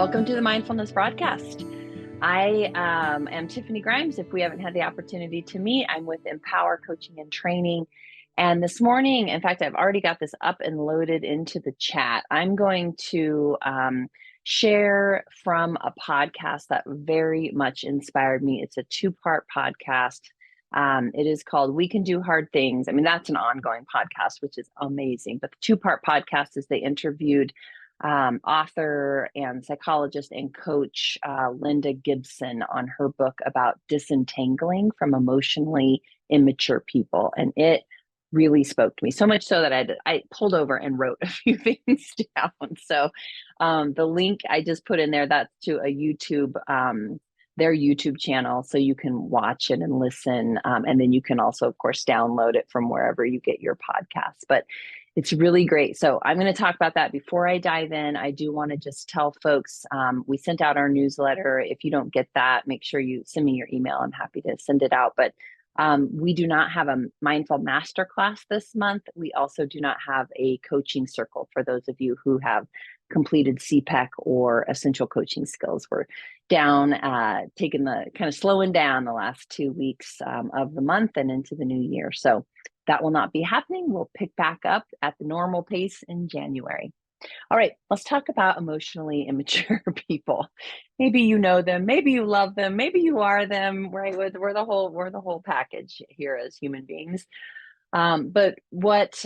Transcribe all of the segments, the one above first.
Welcome to the Mindfulness broadcast. I am Tiffany Grimes. If we haven't had the opportunity to meet, I'm with Empower Coaching and Training. And this morning, in fact, I've already got this up and loaded into the chat. I'm going to share from a podcast that very much inspired me. It's a two-part podcast. It is called We Can Do Hard Things. I mean, that's an ongoing podcast, which is amazing. But the two-part podcast is they interviewed author and psychologist and coach Linda Gibson on her book about disentangling from emotionally immature people. And it really spoke to me, so much so that I pulled over and wrote a few things down. So the link I just put in there, that's to a YouTube, their YouTube channel, so you can watch it and listen. And then you can also, of course, download it from wherever you get your podcasts. But it's really great. So I'm going to talk about that. Before I dive in, I do want to just tell folks, we sent out our newsletter. If you don't get that, make sure you send me your email. I'm happy to send it out. But we do not have a mindful masterclass this month. We also do not have a coaching circle for those of you who have completed CPEC or essential coaching skills. We're down, taking the kind of slowing down the last 2 weeks of the month and into the new year. So that will not be happening. We'll pick back up at the normal pace in January. All right, let's talk about emotionally immature people. Maybe you know them, maybe you love them, maybe you are them, right? We're the whole package here as human beings. But what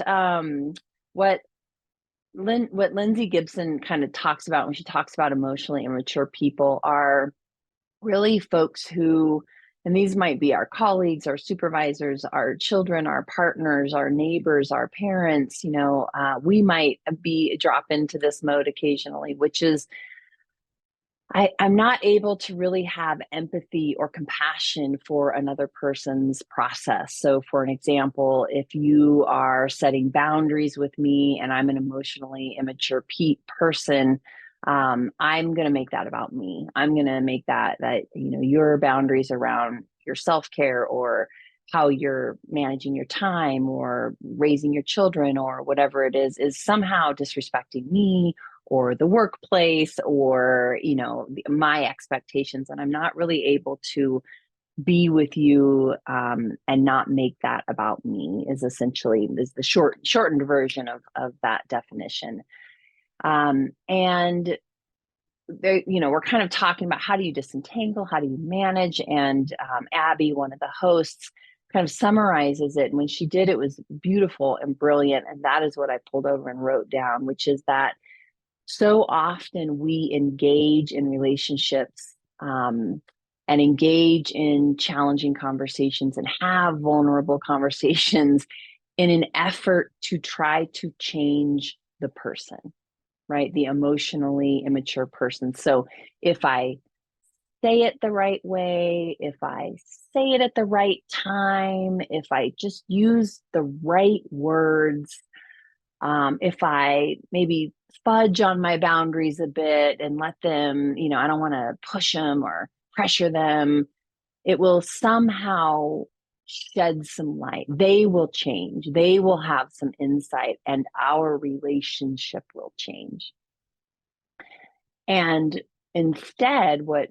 Lindsay Gibson kind of talks about when she talks about emotionally immature people are really folks who, and these might be our colleagues, our supervisors, our children, our partners, our neighbors, our parents. We might drop into this mode occasionally, which is I'm not able to really have empathy or compassion for another person's process. So for an example, if you are setting boundaries with me and I'm an emotionally immature person, I'm going to make that about me. I'm going to make that your boundaries around your self-care or how you're managing your time or raising your children or whatever it is somehow disrespecting me or the workplace or, my expectations. And I'm not really able to be with you and not make that about me is the shortened version of that definition. And there, we're kind of talking about how do you disentangle, how do you manage? And Abby, one of the hosts, kind of summarizes it. And when she did, it was beautiful and brilliant. And that is what I pulled over and wrote down, which is that so often we engage in relationships and engage in challenging conversations and have vulnerable conversations in an effort to try to change the person, right? The emotionally immature person. So if I say it the right way, if I say it at the right time, if I just use the right words, if I maybe fudge on my boundaries a bit and let them, I don't want to push them or pressure them, it will somehow shed some light. They will change. They will have some insight and our relationship will change. And instead, what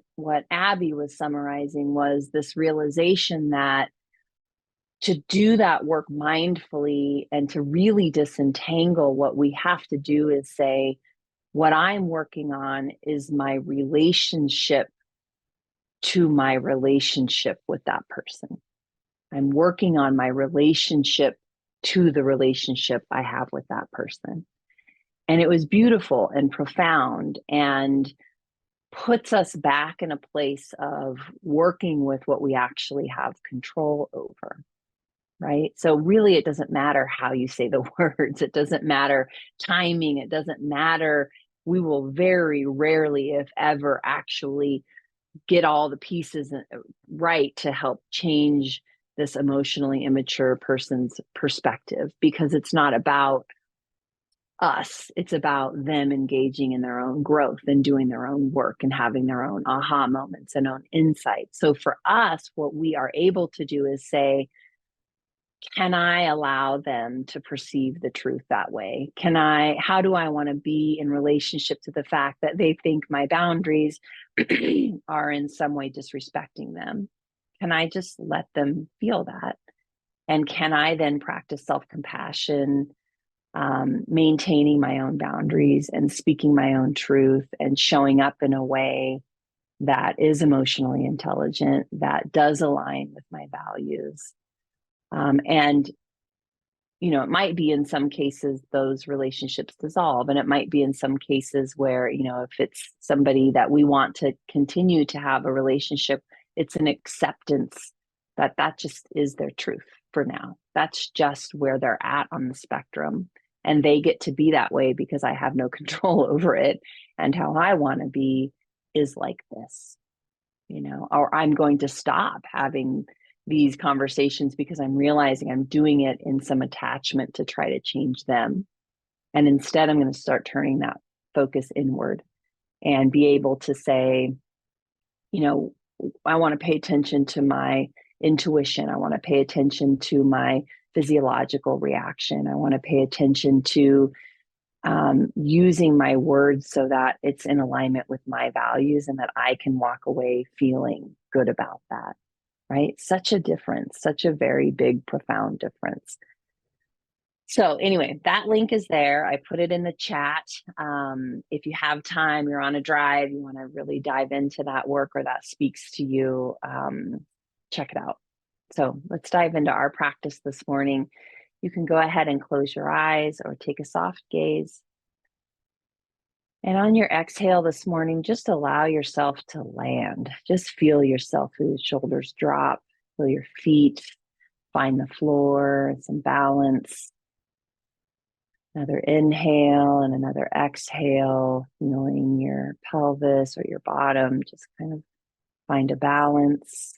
Abby was summarizing was this realization that to do that work mindfully and to really disentangle, what we have to do is say, what I'm working on is my relationship to my relationship with that person. I'm working on my relationship to the relationship I have with that person. And it was beautiful and profound and puts us back in a place of working with what we actually have control over. Right? So really, it doesn't matter how you say the words. It doesn't matter timing. It doesn't matter. We will very rarely, if ever, actually get all the pieces right to help change this emotionally immature person's perspective, because it's not about us. It's about them engaging in their own growth and doing their own work and having their own aha moments and own insights. So for us, what we are able to do is say, can I allow them to perceive the truth that way? How do I want to be in relationship to the fact that they think my boundaries are in some way disrespecting them? Can I just let them feel that? And can I then practice self-compassion, maintaining my own boundaries and speaking my own truth and showing up in a way that is emotionally intelligent, that does align with my values? And it might be in some cases those relationships dissolve, and it might be in some cases where, if it's somebody that we want to continue to have a relationship, it's an acceptance that just is their truth for now. That's just where they're at on the spectrum. And they get to be that way because I have no control over it. And how I want to be is like this, or I'm going to stop having these conversations because I'm realizing I'm doing it in some attachment to try to change them. And instead, I'm going to start turning that focus inward and be able to say, I want to pay attention to my intuition. I want to pay attention to my physiological reaction. I want to pay attention to using my words so that it's in alignment with my values and that I can walk away feeling good about that. Right? Such a difference, such a very big, profound difference. So anyway, that link is there. I put it in the chat. If you have time, you're on a drive, you want to really dive into that work or that speaks to you, check it out. So let's dive into our practice this morning. You can go ahead and close your eyes or take a soft gaze. And on your exhale this morning, just allow yourself to land. Just feel yourself, feel your shoulders drop, feel your feet find the floor, some balance. Another inhale and another exhale, feeling your pelvis or your bottom. Just kind of find a balance,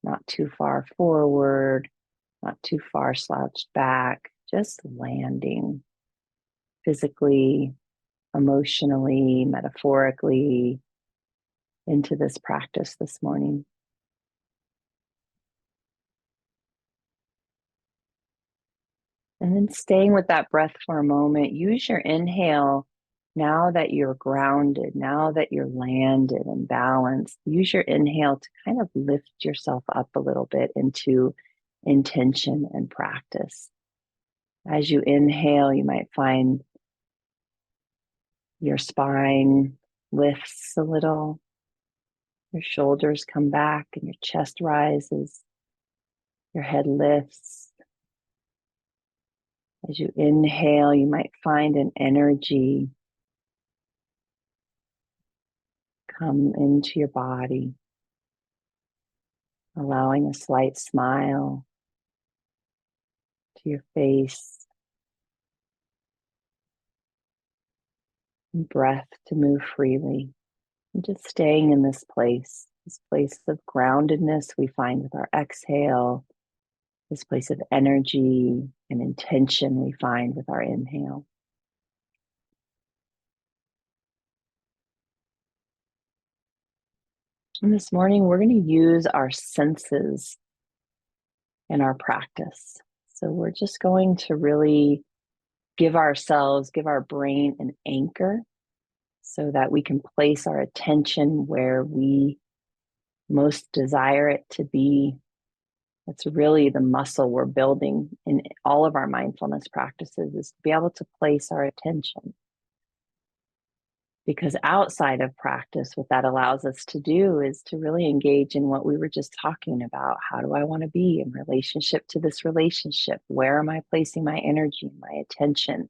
not too far forward, not too far slouched back, just landing physically, emotionally, metaphorically into this practice this morning. And then staying with that breath for a moment, use your inhale now that you're grounded, now that you're landed and balanced. Use your inhale to kind of lift yourself up a little bit into intention and practice. As you inhale, you might find your spine lifts a little, your shoulders come back and your chest rises, your head lifts. As you inhale, you might find an energy come into your body, allowing a slight smile to your face, and breath to move freely. And just staying in this place of groundedness we find with our exhale, this place of energy and intention we find with our inhale. And this morning, we're going to use our senses in our practice. So we're just going to really give our brain an anchor so that we can place our attention where we most desire it to be. That's really the muscle we're building in all of our mindfulness practices, is to be able to place our attention. Because outside of practice, what that allows us to do is to really engage in what we were just talking about. How do I want to be in relationship to this relationship? Where am I placing my energy, my attention?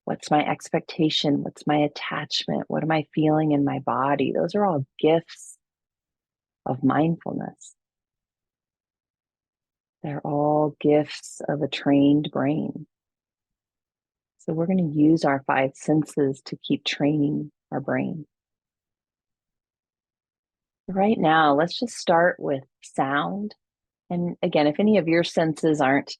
What's my expectation? What's my attachment? What am I feeling in my body? Those are all gifts of mindfulness. They're all gifts of a trained brain. So we're going to use our 5 senses to keep training our brain. Right now, let's just start with sound. And again, if any of your senses aren't,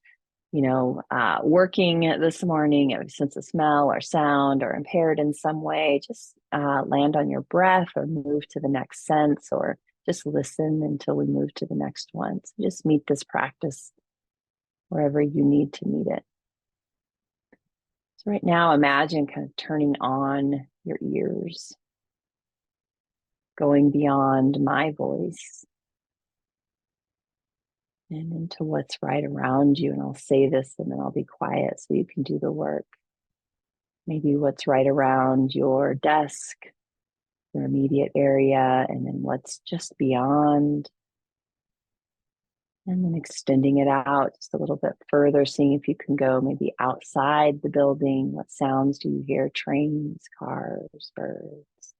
working this morning, if sense of smell or sound or impaired in some way, just land on your breath or move to the next sense, or just listen until we move to the next one. So just meet this practice wherever you need to meet it. So right now, imagine kind of turning on your ears, going beyond my voice and into what's right around you. And I'll say this and then I'll be quiet so you can do the work. Maybe what's right around your desk, your immediate area, and then what's just beyond. And then extending it out just a little bit further, seeing if you can go maybe outside the building. What sounds do you hear? Trains, cars, birds.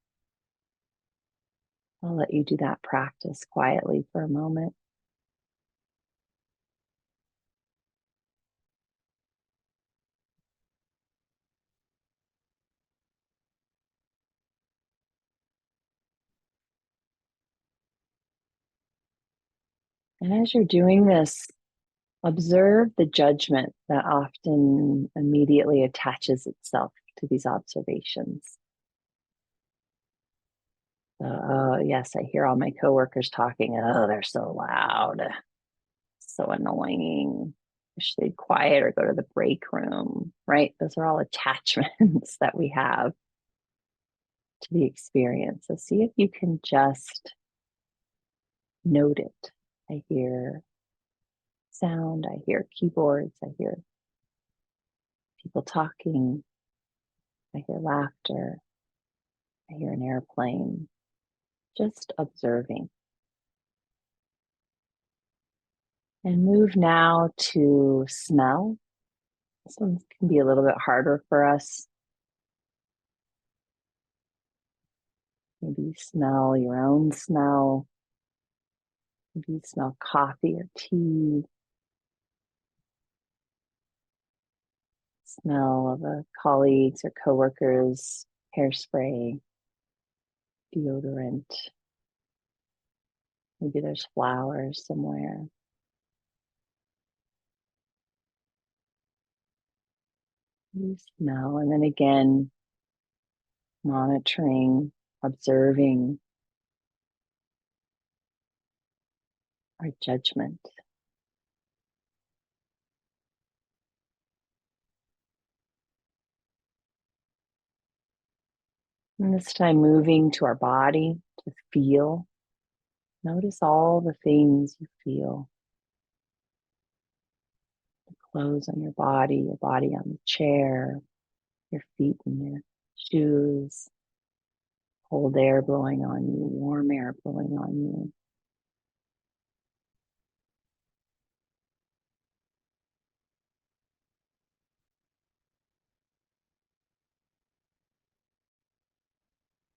I'll let you do that practice quietly for a moment. And as you're doing this, observe the judgment that often immediately attaches itself to these observations. Yes, I hear all my coworkers talking. Oh, they're so loud, so annoying. Wish they'd quiet or go to the break room, right? Those are all attachments that we have to the experience. So see if you can just note it. I hear sound, I hear keyboards, I hear people talking, I hear laughter, I hear an airplane. Just observing. And move now to smell. This one can be a little bit harder for us. Maybe you smell your own smell. Maybe you smell coffee or tea. Smell of a colleague's or coworkers' hairspray, deodorant. Maybe there's flowers somewhere. You smell, and then again, monitoring, observing our judgment. And this time moving to our body to feel. Notice all the things you feel. The clothes on your body on the chair, your feet in your shoes, cold air blowing on you, warm air blowing on you.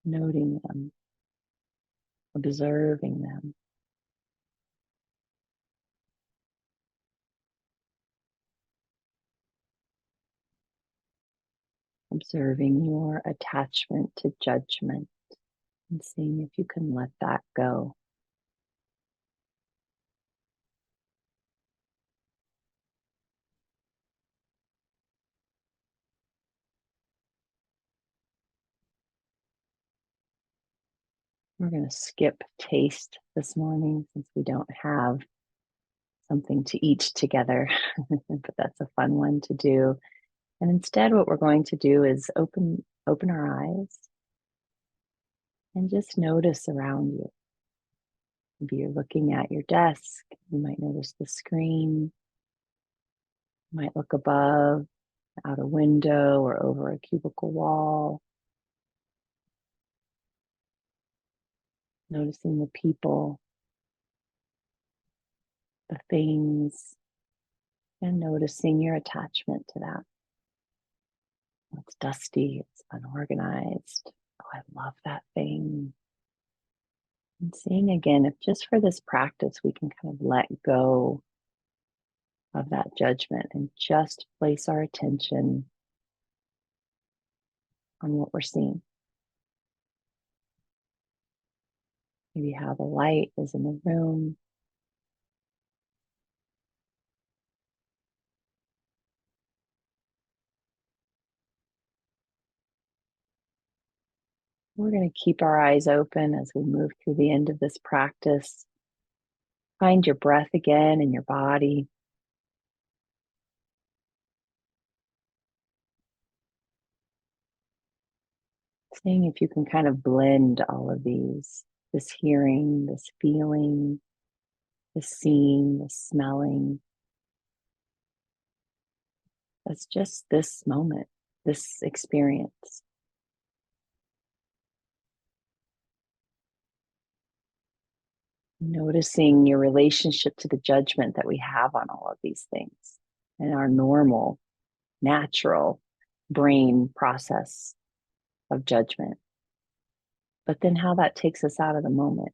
Noting them, observing them. Observing your attachment to judgment and seeing if you can let that go. We're going to skip taste this morning since we don't have something to eat together, but that's a fun one to do. And instead, what we're going to do is open our eyes and just notice around you. Maybe you're looking at your desk. You might notice the screen. You might look above, out a window, or over a cubicle wall. Noticing the people, the things, and noticing your attachment to that. It's dusty, it's unorganized. Oh, I love that thing. And seeing again, if just for this practice, we can kind of let go of that judgment and just place our attention on what we're seeing. Maybe how the light is in the room. We're going to keep our eyes open as we move through the end of this practice. Find your breath again in your body. Seeing if you can kind of blend all of these, this hearing, this feeling, this seeing, this smelling. That's just this moment, this experience. Noticing your relationship to the judgment that we have on all of these things and our normal, natural brain process of judgment, but then how that takes us out of the moment.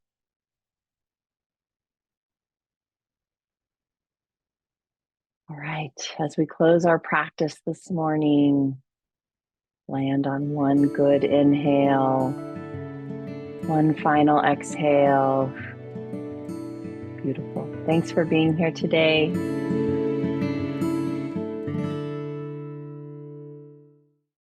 All right, as we close our practice this morning, land on one good inhale, one final exhale. Beautiful. Thanks for being here today.